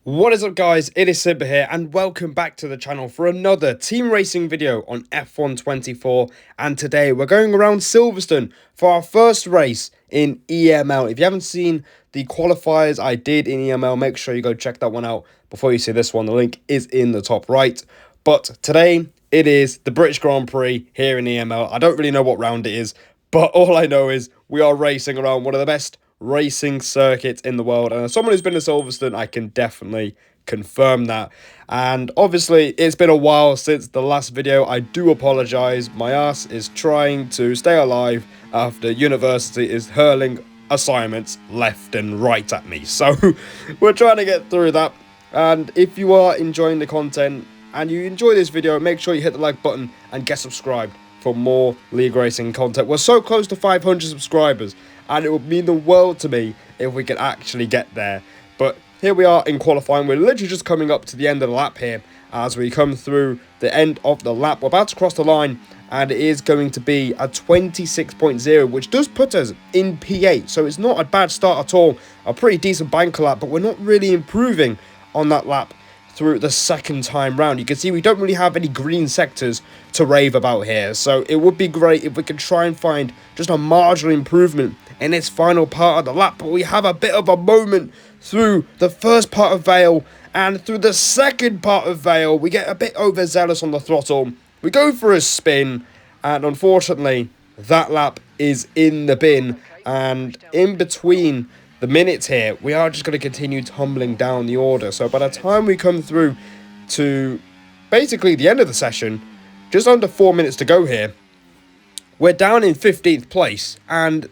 What is up, guys? It is Simba here and welcome back to the channel for another team racing video on F124. And today we're going around Silverstone for our first race in EML. If you haven't seen the qualifiers I did in EML, make sure you go check that one out before you see this one. The link is in the top right. But today it is the British Grand Prix here in EML. I don't really know what round it is, but all I know is we are racing around one of the best racing circuit in the world, and as someone who's been to Silverstone, I can definitely confirm that. And obviously it's been a while since the last video. I do apologize. My ass is trying to stay alive after university is hurling assignments left and right at me, so we're trying to get through that. And if you are enjoying the content and you enjoy this video, make sure you hit the like button and get subscribed for more league racing content. We're so close to 500 subscribers, and it would mean the world to me if we could actually get there. But here we are in qualifying. We're literally just coming up to the end of the lap here as we come through the end of the lap. We're about to cross the line, and it is going to be a 26.0, which does put us in P8. So it's not a bad start at all. A pretty decent banker lap, but we're not really improving on that lap through the second time round. You can see we don't really have any green sectors to rave about here, so it would be great if we could try and find just a marginal improvement in this final part of the lap. But we have a bit of a moment through the first part of Vale, and through the second part of Vale we get a bit overzealous on the throttle. We go for a spin, and unfortunately that lap is in the bin. And in between the minutes here, we are just going to continue tumbling down the order. So by the time we come through to basically the end of the session, just under 4 minutes to go here, we're down in 15th place. And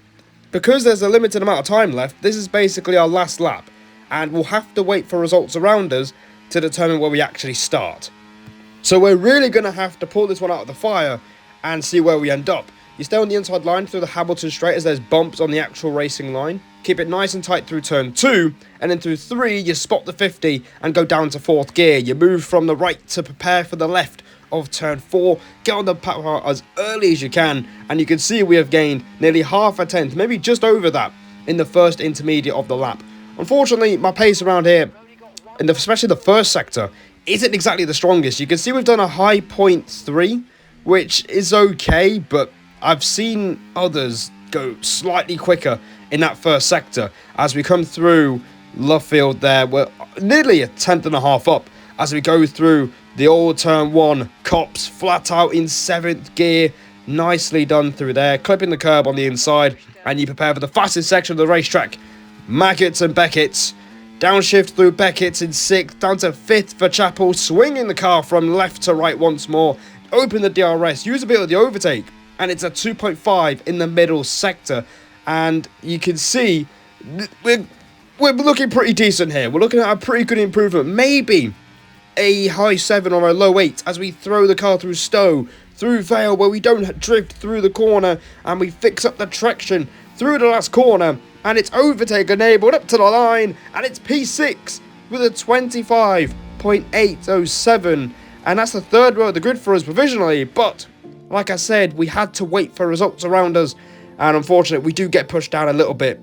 because there's a limited amount of time left, this is basically our last lap, and we'll have to wait for results around us to determine where we actually start. So we're really going to have to pull this one out of the fire and see where we end up. You stay on the inside line through the Hamilton straight as there's bumps on the actual racing line. Keep it nice and tight through turn 2, and then through 3 you spot the 50 and go down to 4th gear. You move from the right to prepare for the left of turn 4. Get on the power as early as you can, and you can see we have gained nearly half a tenth, maybe just over that, in the first intermediate of the lap. Unfortunately, my pace around here, especially the first sector, isn't exactly the strongest. You can see we've done a high 0.3, which is okay, but I've seen others go slightly quicker in that first sector. As we come through Luffield there, we're nearly a tenth and a half up as we go through the old turn 1. Cops flat out in 7th gear. Nicely done through there, clipping the curb on the inside, and you prepare for the fastest section of the racetrack. Maggots and Beckett's. Downshift through Beckett's in 6th, down to 5th for Chapel, swinging the car from left to right once more. Open the DRS, use a bit of the overtake, and it's a 2.5 in the middle sector. And you can see we're looking pretty decent here. We're looking at a pretty good improvement, maybe a high 7 or a low 8 as we throw the car through Stowe, through Vale, where we don't drift through the corner, and we fix up the traction through the last corner, and it's overtake enabled up to the line, and it's P6 with a 25.807, and that's the third row of the grid for us provisionally. But like I said, we had to wait for results around us, and unfortunately we do get pushed down a little bit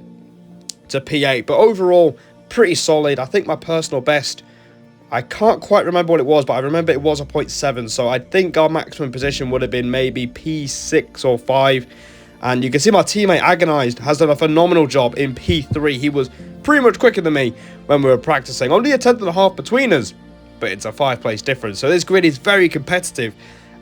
to P8, but overall pretty solid. I think my personal best, I can't quite remember what it was, but I remember it was a 0.7, so I think our maximum position would have been maybe P6 or 5. And you can see my teammate Agonized has done a phenomenal job in P3. He was pretty much quicker than me when we were practicing. Only a tenth and a half between us, but it's a 5-place difference. So this grid is very competitive,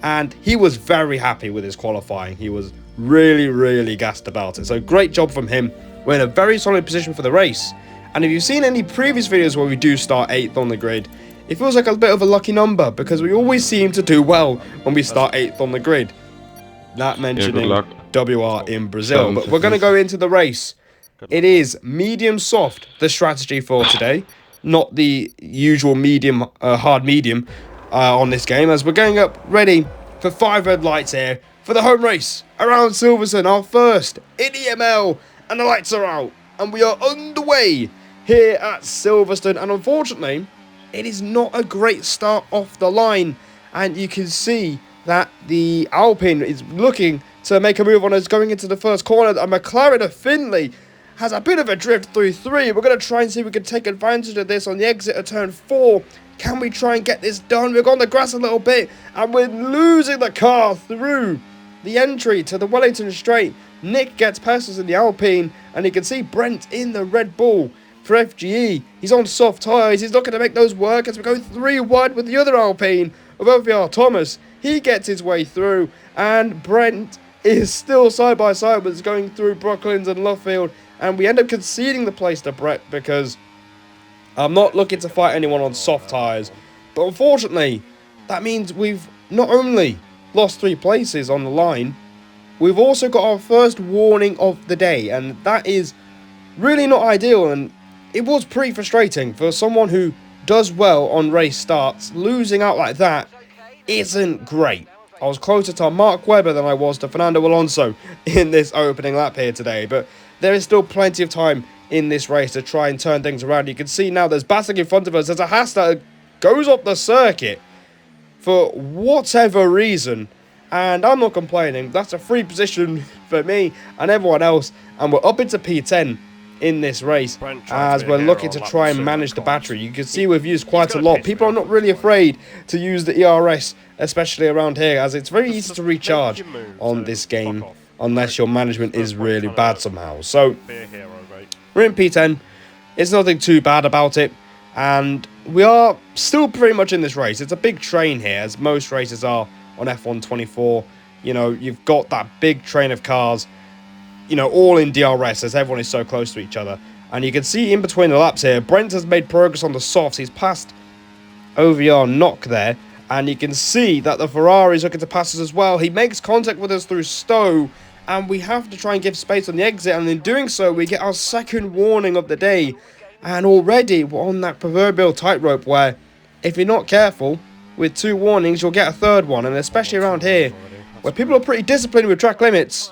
and he was very happy with his qualifying. He was really gassed about it. So great job from him. We're in a very solid position for the race. And if you've seen any previous videos where we do start 8th on the grid, it feels like a bit of a lucky number, because we always seem to do well when we start 8th on the grid. Not mentioning WR in Brazil. But we're going to go into the race. It is medium soft, the strategy for today, not the usual medium, hard medium on this game, as we're going up ready for 5 red lights here for the home race around Silverstone, our first in EML, and the lights are out and we are underway here at Silverstone. And unfortunately, it is not a great start off the line, and you can see that the Alpine is looking to make a move on us going into the first corner. A McLaren of Finley has a bit of a drift through 3. We're going to try and see if we can take advantage of this on the exit of turn 4. Can we try and get this done? We've got on the grass a little bit, and we're losing the car through the entry to the Wellington Straight. Nick gets past us in the Alpine, and you can see Brent in the Red Bull for FGE. He's on soft tyres. He's looking to make those work as we go 3 wide with the other Alpine of OVR Thomas. He gets his way through, and Brent is still side by side with us going through Brooklands and Luffield, and we end up conceding the place to Brett because I'm not looking to fight anyone on soft tyres. But unfortunately, that means we've not only lost 3 places on the line, we've also got our first warning of the day, and that is really not ideal, and it was pretty frustrating for someone who does well on race starts. Losing out like that isn't great. I was closer to Mark Webber than I was to Fernando Alonso in this opening lap here today, but there is still plenty of time in this race to try and turn things around. You can see now there's Basak in front of us. There's a Haas that goes up the circuit for whatever reason, and I'm not complaining. That's a free position for me and everyone else, and we're up into P10 in this race as we're looking to try and manage the battery. You can see we've used quite a lot. People are not really afraid to use the ERS, especially around here, as it's very easy to recharge on this game unless your management is really bad somehow. So we're in P10. It's nothing too bad about it, and we are still pretty much in this race. It's a big train here, as most races are on F1 24. You know, you've got that big train of cars, you know, all in DRS as everyone is so close to each other. And you can see in between the laps here, Brent has made progress on the softs. He's passed OVR Knock there, and you can see that the Ferrari is looking to pass us as well. He makes contact with us through Stowe, and we have to try and give space on the exit, and in doing so, we get our second warning of the day. And already we're on that proverbial tightrope where if you're not careful, with 2 warnings, you'll get a 3rd one. And especially around here, where people are pretty disciplined with track limits,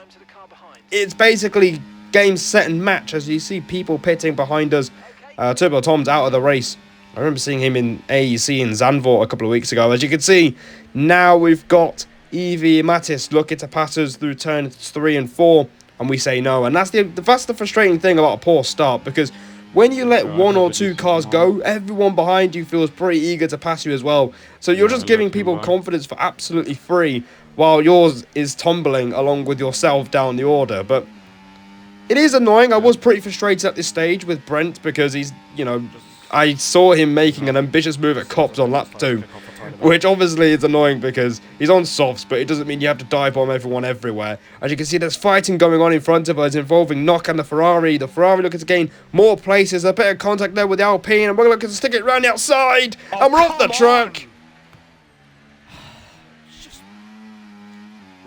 it's basically game, set and match as you see people pitting behind us. Turbo Tom's out of the race. I remember seeing him in AEC in Zandvoort a couple of weeks ago. As you can see, now we've got Evie Mattis looking to pass us through turns 3 and 4, and we say no. And that's the frustrating thing about a poor start, because when you let 1 or 2 cars go, everyone behind you feels pretty eager to pass you as well. So you're just giving people confidence for absolutely free, while yours is tumbling along with yourself down the order. But it is annoying. I was pretty frustrated at this stage with Brent because he's, you know, I saw him making an ambitious move at Cops on lap 2, which obviously is annoying because he's on softs, but it doesn't mean you have to dive bomb everyone everywhere. As you can see, there's fighting going on in front of us involving Knock and the Ferrari. The Ferrari looking to gain more places, a bit of contact there with the Alpine, and we're looking to stick it round the outside, and we're off the track.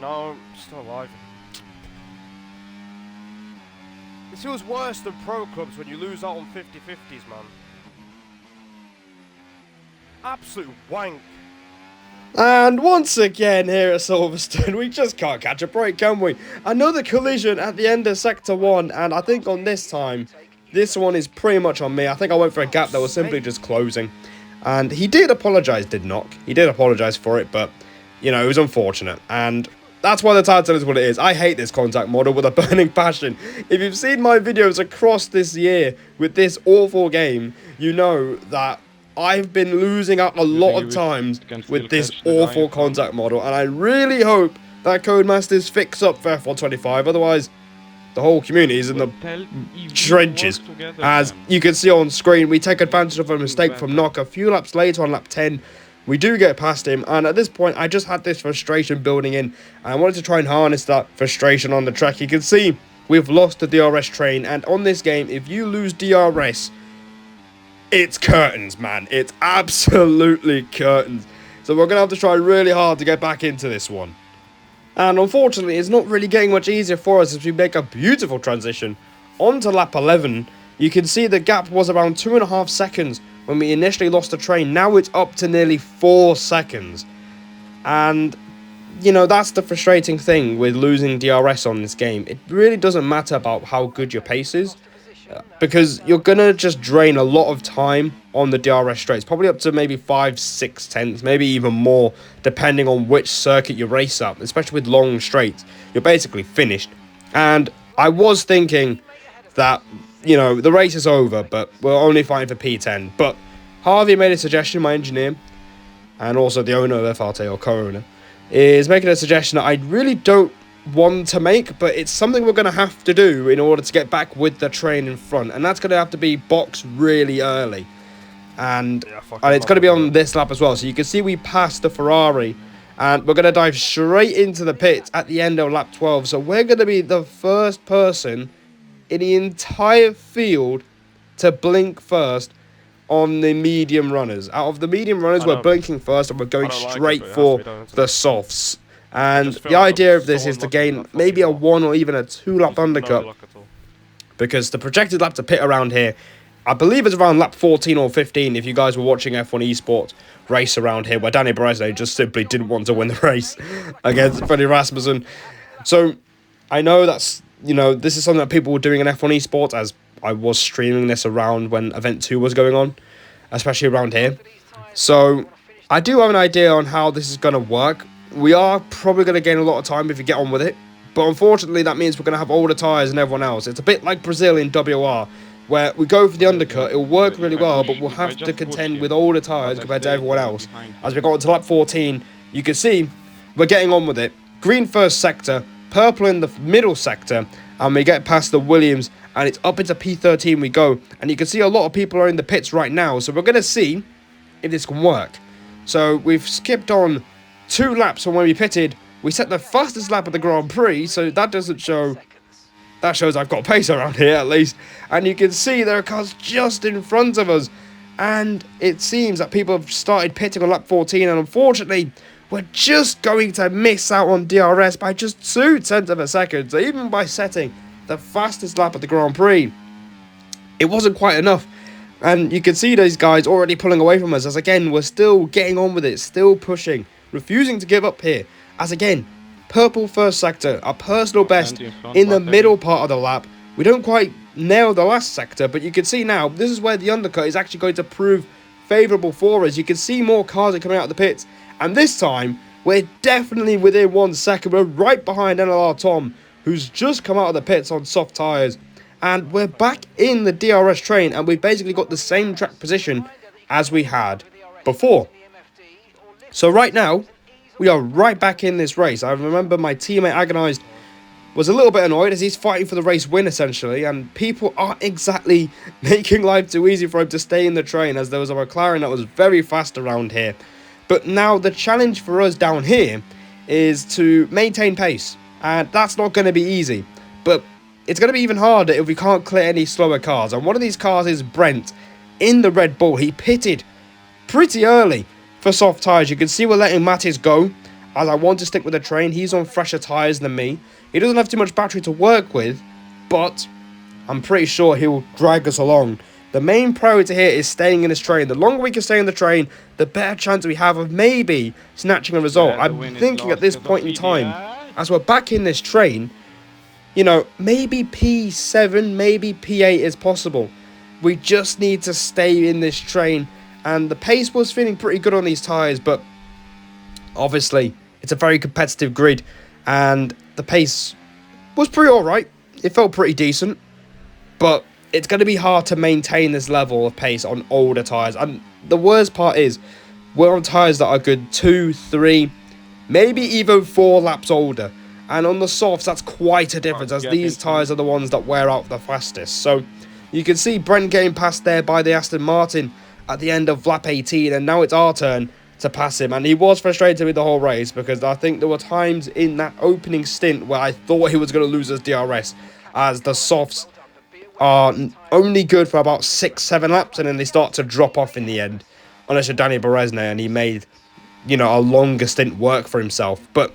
No, still alive. It feels worse than pro clubs when you lose out on 50-50s, man. Absolute wank. And once again here at Silverstone, we just can't catch a break, can we? Another collision at the end of Sector 1, and I think on this time, this one is pretty much on me. I think I went for a gap that was simply just closing. And he did apologise, did Knock. He did apologise for it, but, you know, it was unfortunate. And that's why the title is what it is. I hate this contact model with a burning passion. If you've seen my videos across this year with this awful game, you know that I've been losing out a lot of times with this awful contact model, and I really hope that Codemasters fix up for F1 25, otherwise the whole community is in the trenches. As you can see on screen, we take advantage of a mistake from Knock a few laps later on lap 10. We do get past him, and at this point I just had this frustration building in, and I wanted to try and harness that frustration on the track. You can see we've lost the DRS train, and on this game, if you lose DRS, it's curtains, man. It's absolutely curtains. So we're going to have to try really hard to get back into this one. And unfortunately, it's not really getting much easier for us as we make a beautiful transition onto lap 11. You can see the gap was around 2.5 seconds when we initially lost the train. Now it's up to nearly 4 seconds. And, you know, that's the frustrating thing with losing DRS on this game. It really doesn't matter about how good your pace is, because you're going to just drain a lot of time on the DRS straights, probably up to maybe 5-6 tenths, maybe even more, depending on which circuit you race up, especially with long straights. You're basically finished. And I was thinking that, you know, the race is over, but we're only fighting for P10. But Harvey made a suggestion, my engineer, and also the owner of FRT, or co-owner, is making a suggestion that I really don't want to make, but it's something we're going to have to do in order to get back with the train in front, and that's going to have to be boxed really early. And it's going to be on this lap as well. So you can see we passed the Ferrari, and we're going to dive straight into the pits at the end of lap 12. So we're going to be the first person in the entire field to blink first on the medium runners. Out of the medium runners, we're blinking first, and we're going straight for the softs. And the idea of this is to gain maybe a 1 or even a 2 lap undercut, because the projected lap to pit around here, I believe it's around lap 14 or 15 if you guys were watching F1 Esports race around here, where Danny Bresnay just simply didn't want to win the race against Freddie Rasmussen. So I know that's, you know, this is something that people were doing in F1 Esports, as I was streaming this around when Event 2 was going on, especially around here. So I do have an idea on how this is going to work. We are probably going to gain a lot of time if we get on with it, but unfortunately that means we're going to have older tyres than everyone else. It's a bit like Brazil in WR, where we go for the undercut, it'll work really well, but we'll have to contend with older tyres compared to everyone else. As we got onto lap 14, you can see we're getting on with it. Green first sector, purple in the middle sector, and we get past the Williams, and it's up into P13 we go. And you can see a lot of people are in the pits right now, so we're going to see if this can work. So we've skipped on 2 laps from when we pitted. We set the fastest lap of the Grand Prix, so that doesn't show... That shows I've got pace around here, at least. And you can see there are cars just in front of us. And it seems that people have started pitting on lap 14. And unfortunately, we're just going to miss out on DRS by just 0.2 of a second. So even by setting the fastest lap of the Grand Prix, it wasn't quite enough. And you can see these guys already pulling away from us. As again, we're still getting on with it. Still pushing. Refusing to give up here. As again... Purple first sector, our personal best in the middle part of the lap. We don't quite nail the last sector, but you can see now, this is where the undercut is actually going to prove favourable for us. You can see more cars are coming out of the pits, and this time, we're definitely within 1 second. We're right behind NLR Tom, who's just come out of the pits on soft tyres, and we're back in the DRS train, and we've basically got the same track position as we had before. So right now, we are right back in this race. I remember my teammate Agonized was a little bit annoyed as he's fighting for the race win, essentially, and people aren't exactly making life too easy for him to stay in the train, as there was a McLaren that was very fast around here. But now the challenge for us down here is to maintain pace, and that's not going to be easy. But it's going to be even harder if we can't clear any slower cars, and one of these cars is Brent in the Red Bull. He pitted pretty early for soft tyres. You can see we're letting Mattis go, as I want to stick with the train. He's on fresher tyres than me. He doesn't have too much battery to work with, but I'm pretty sure he'll drag us along. The main priority here is staying in this train. The longer we can stay in the train, the better chance we have of maybe snatching a result. I'm thinking at this point in time, as we're back in this train, you know, maybe P7, maybe P8 is possible. We just need to stay in this train. And the pace was feeling pretty good on these tyres, but obviously it's a very competitive grid, and the pace was pretty alright. It felt pretty decent, but it's going to be hard to maintain this level of pace on older tyres. And the worst part is, we're on tyres that are good 2, 3, maybe even 4 laps older. And on the softs, that's quite a difference, as these tyres are the ones that wear out the fastest. So you can see Brent getting passed there by the Aston Martin at the end of lap 18, and now it's our turn to pass him. And he was frustrated with the whole race, because I think there were times in that opening stint where I thought he was going to lose his DRS, as the softs are only good for about 6-7 laps, and then they start to drop off in the end, unless you're Danny Bresnay and he made, you know, a longer stint work for himself. But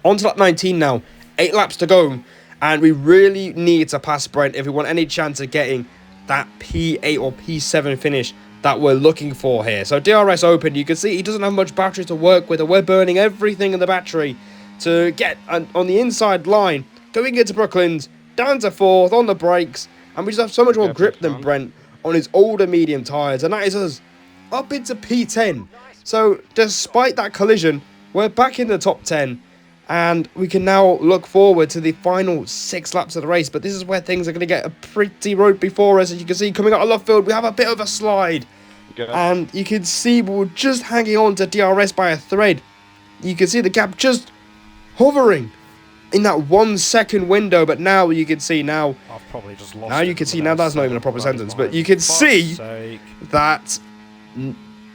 on to lap 19 now, 8 laps to go, and we really need to pass Brent if we want any chance of getting that P8 or P7 finish that we're looking for here. So DRS open, you can see he doesn't have much battery to work with, and we're burning everything in the battery to get on the inside line, going into Brooklands, down to 4th on the brakes, and we just have so much more grip than Brent on his older medium tyres, and that is us up into P10. So despite that collision, we're back in the top 10, And we can now look forward to the final 6 laps of the race. But this is where things are going to get a pretty ropey for us. As you can see, coming out of left field, we have a bit of a slide. And you can see we're just hanging on to DRS by a thread. You can see the gap just hovering in that 1 second window. But now you can see now. I've probably just lost. Now you can see now that's not even a proper sentence. But you can see that,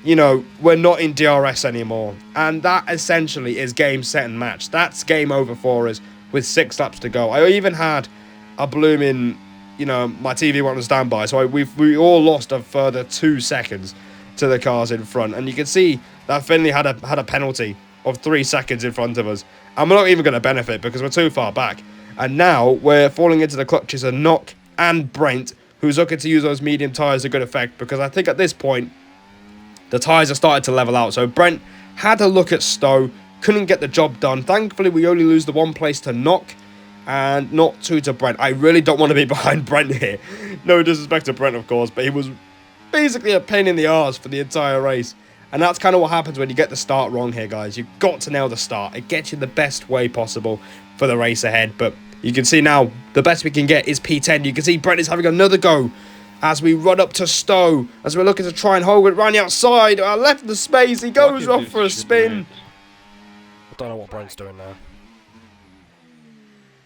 you know, we're not in DRS anymore. And that essentially is game, set, and match. That's game over for us with 6 laps to go. I even had a blooming, you know, my TV went on standby. So we all lost a further 2 seconds to the cars in front. And you can see that Finley had a penalty of 3 seconds in front of us. And we're not even going to benefit because we're too far back. And now we're falling into the clutches of Nock and Brent, who's looking to use those medium tyres to good effect. Because I think at this point, the tyres are starting to level out. So Brent had a look at Stowe, couldn't get the job done. Thankfully, we only lose the 1 place to Nock and not 2 to Brent. I really don't want to be behind Brent here. No disrespect to Brent, of course, but he was basically a pain in the arse for the entire race. And that's kind of what happens when you get the start wrong here, guys. You've got to nail the start. It gets you the best way possible for the race ahead. But you can see now, the best we can get is P10. You can see Brent is having another go as we run up to Stowe, as we're looking to try and hold it around the outside. I left the space, he goes off for a spin. I don't know what Brent's doing now.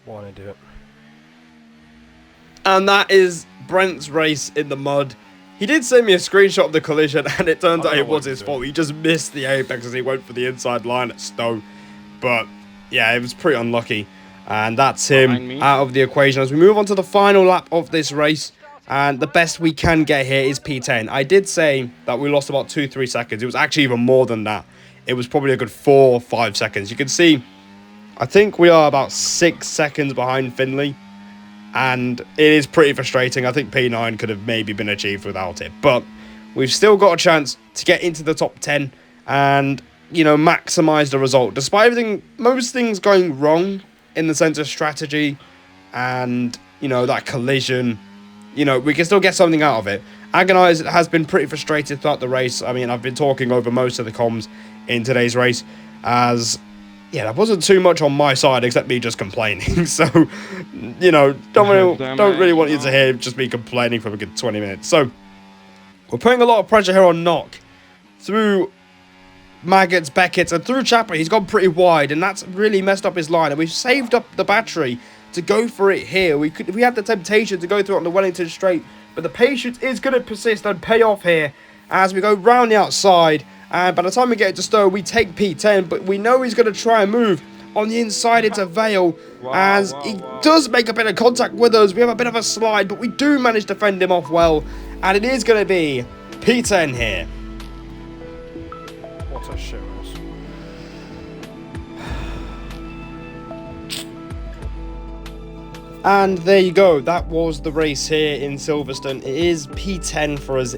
Why did he do it? And that is Brent's race in the mud. He did send me a screenshot of the collision, and it turns out it was his fault. He just missed the apex as he went for the inside line at Stowe. But yeah, it was pretty unlucky. And that's him out of the equation as we move on to the final lap of this race. And the best we can get here is P10. I did say that we lost about 2-3 seconds. It was actually even more than that. It was probably a good 4 or 5 seconds. You can see, I think we are about 6 seconds behind Finley. And it is pretty frustrating. I think P9 could have maybe been achieved without it. But we've still got a chance to get into the top 10 and, you know, maximise the result. Despite everything, most things going wrong in the sense of strategy and, you know, that collision, you know, we can still get something out of it. Agonize has been pretty frustrated throughout the race. I mean, I've been talking over most of the comms in today's race as, yeah, there wasn't too much on my side except me just complaining. So, you know, don't really want you to hear just me complaining for a good 20 minutes. So, we're putting a lot of pressure here on Nock through Maggots, Beckett, and through Chapper. He's gone pretty wide, and that's really messed up his line. And we've saved up the battery to go for it here. We had the temptation to go through it on the Wellington straight, but the patience is going to persist and pay off here as we go round the outside. And by the time we get to Stowe, we take P10, but we know he's going to try and move on the inside into Vale as he does make a bit of contact with us. We have a bit of a slide, but we do manage to fend him off well, and it is going to be P10 here. What a shit race. And there you go. That was the race here in Silverstone. It is P10 for us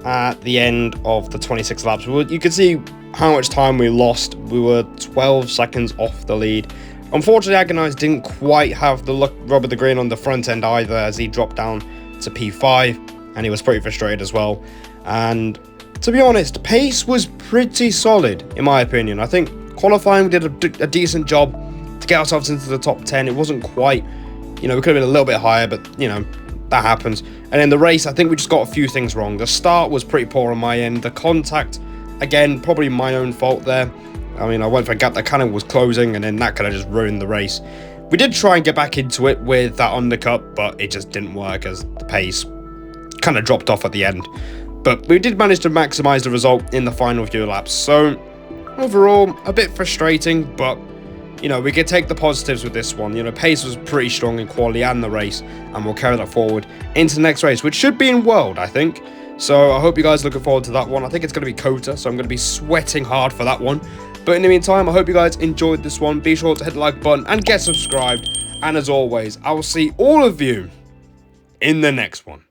at the end of the 26 laps. You can see how much time we lost. We were 12 seconds off the lead. Unfortunately, Agonize didn't quite have the rub of the green on the front end either as he dropped down to P5 and he was pretty frustrated as well. And to be honest, pace was pretty solid in my opinion. I think qualifying we did a decent job to get ourselves into the top 10. It wasn't quite, you know, we could have been a little bit higher, but you know, that happens. And in the race, I think we just got a few things wrong. The start was pretty poor on my end. The contact, again, probably my own fault there. I mean, I went for a gap that kind of was closing, and then that kind of just ruined the race. We did try and get back into it with that undercut, but it just didn't work as the pace kind of dropped off at the end. But we did manage to maximise the result in the final few laps. So, overall, a bit frustrating, but you know, we could take the positives with this one. You know, pace was pretty strong in quali and the race, and we'll carry that forward into the next race, which should be in World, I think. So I hope you guys are looking forward to that one. I think it's going to be Kota, so I'm going to be sweating hard for that one. But in the meantime, I hope you guys enjoyed this one. Be sure to hit the like button and get subscribed. And as always, I will see all of you in the next one.